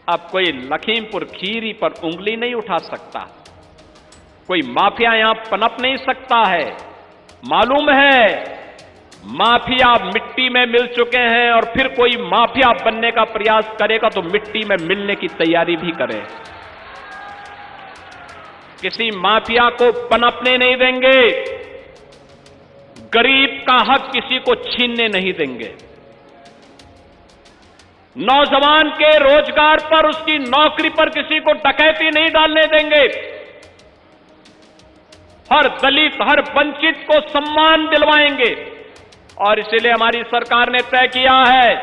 अब कोई लखीमपुर खीरी पर उंगली नहीं उठा सकता, कोई माफिया यहां पनप नहीं सकता है। मालूम है माफिया मिट्टी में मिल चुके हैं और फिर कोई माफिया बनने का प्रयास करेगा तो मिट्टी में मिलने की तैयारी भी करे। किसी माफिया को पनपने नहीं देंगे, गरीब का हक किसी को छीनने नहीं देंगे। नौजवान के रोजगार पर, उसकी नौकरी पर किसी को डकैती नहीं डालने देंगे। हर दलित, हर वंचित को सम्मान दिलवाएंगे। और इसलिए हमारी सरकार ने तय किया है,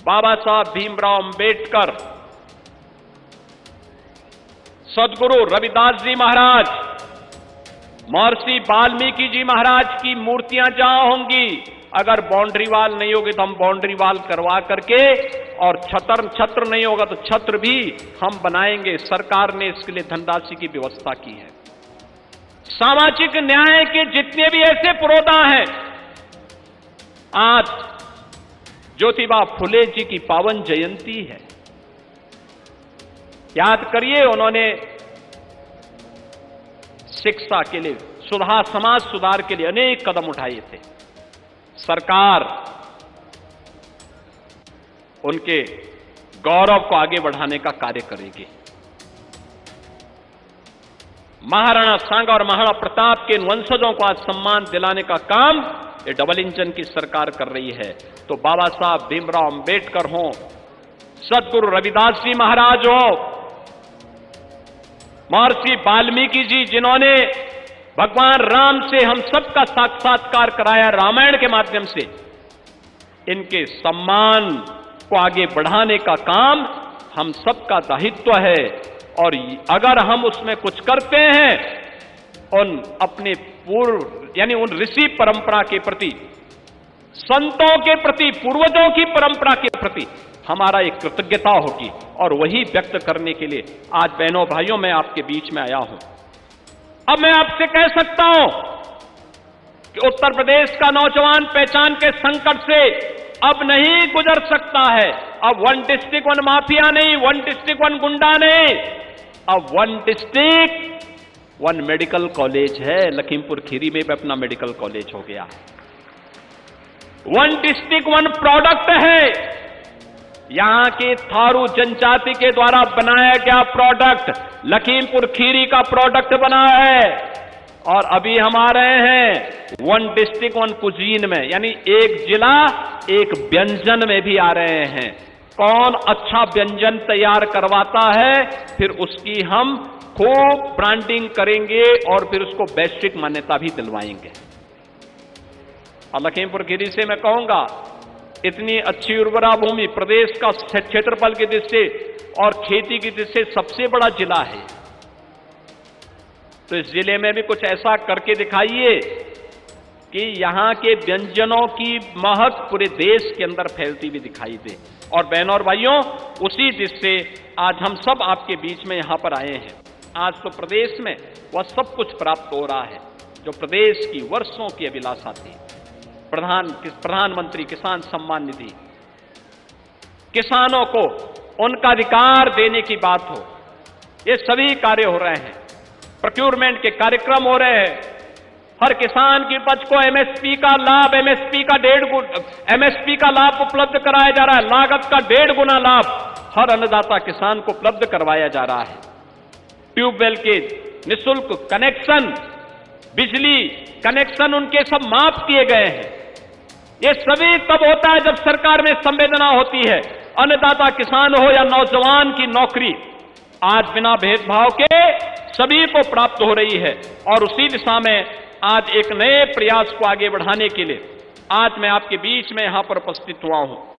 बाबा साहब भीमराव अंबेडकर, सदगुरु रविदास जी महाराज, महर्षि वाल्मीकि जी महाराज की मूर्तियां जहां होंगी, अगर बाउंड्री वाल नहीं होगी तो हम बाउंड्री वाल करवा करके, और छत्र नहीं होगा तो छत्र भी हम बनाएंगे। सरकार ने इसके लिए धनराशि की व्यवस्था की है। सामाजिक न्याय के जितने भी ऐसे पुरोधा हैं, आज ज्योतिबा फुले जी की पावन जयंती है। याद करिए, उन्होंने शिक्षा के लिए, समाज सुधार के लिए अनेक कदम उठाए थे। सरकार उनके गौरव को आगे बढ़ाने का कार्य करेगी। महाराणा सांगा और महाराणा प्रताप के वंशजों को आज सम्मान दिलाने का काम ये डबल इंजन की सरकार कर रही है। तो बाबा साहब भीमराव अंबेडकर हो, सदगुरु रविदास जी महाराज हो, महर्षि वाल्मीकि जी, जिन्होंने भगवान राम से हम सबका साक्षात्कार कराया रामायण के माध्यम से, इनके सम्मान को आगे बढ़ाने का काम हम सबका दायित्व है। और अगर हम उसमें कुछ करते हैं, उन अपने पूर्व यानी उन ऋषि परंपरा के प्रति, संतों के प्रति, पूर्वजों की परंपरा के प्रति हमारा एक कृतज्ञता होगी। और वही व्यक्त करने के लिए आज बहनों भाइयों मैं आपके बीच में आया हूं। अब मैं आपसे कह सकता हूं कि उत्तर प्रदेश का नौजवान पहचान के संकट से अब नहीं गुजर सकता है। अब 1 डिस्ट्रिक्ट 1 माफिया नहीं, 1 डिस्ट्रिक्ट 1 गुंडा नहीं, अब 1 डिस्ट्रिक्ट 1 मेडिकल कॉलेज है। लखीमपुर खीरी में भी अपना मेडिकल कॉलेज हो गया। 1 डिस्ट्रिक्ट 1 प्रोडक्ट है। यहां के थारू जनजाति के द्वारा बनाया गया प्रोडक्ट लखीमपुर खीरी का प्रोडक्ट बना है। और अभी हम आ रहे हैं 1 डिस्ट्रिक्ट 1 कुजीन में, यानी एक जिला एक व्यंजन में भी आ रहे हैं। कौन अच्छा व्यंजन तैयार करवाता है, फिर उसकी हम खूब ब्रांडिंग करेंगे और फिर उसको वैश्विक मान्यता भी दिलवाएंगे। और लखीमपुर खीरी से मैं कहूंगा, इतनी अच्छी उर्वरा भूमि, प्रदेश का क्षेत्रफल की दृष्टि से और खेती की दृष्टि से सबसे बड़ा जिला है। तो इस जिले में भी कुछ ऐसा करके दिखाइए कि यहां के व्यंजनों की महक पूरे देश के अंदर फैलती हुई दिखाई दे। और बहनों और भाइयों, उसी दृष्टि से आज हम सब आपके बीच में यहां पर आए हैं। आज तो प्रदेश में वह सब कुछ प्राप्त हो रहा है जो प्रदेश की वर्षों की अभिलाषा थी। प्रधानमंत्री किसान सम्मान निधि, किसानों को उनका अधिकार देने की बात हो, ये सभी कार्य हो रहे हैं। प्रोक्योरमेंट के कार्यक्रम हो रहे हैं। हर किसान की उपज को एमएसपी का लाभ, एमएसपी का लाभ उपलब्ध कराया जा रहा है। लागत का 1.5 गुना लाभ हर अन्नदाता किसान को उपलब्ध करवाया जा रहा है। ट्यूबवेल के निःशुल्क कनेक्शन, बिजली कनेक्शन उनके सब माफ किए गए हैं। ये सभी तब होता है जब सरकार में संवेदना होती है। अन्नदाता किसान हो या नौजवान की नौकरी, आज बिना भेदभाव के सभी को प्राप्त हो रही है। और उसी दिशा में आज एक नए प्रयास को आगे बढ़ाने के लिए आज मैं आपके बीच में यहां पर उपस्थित हुआ हूं।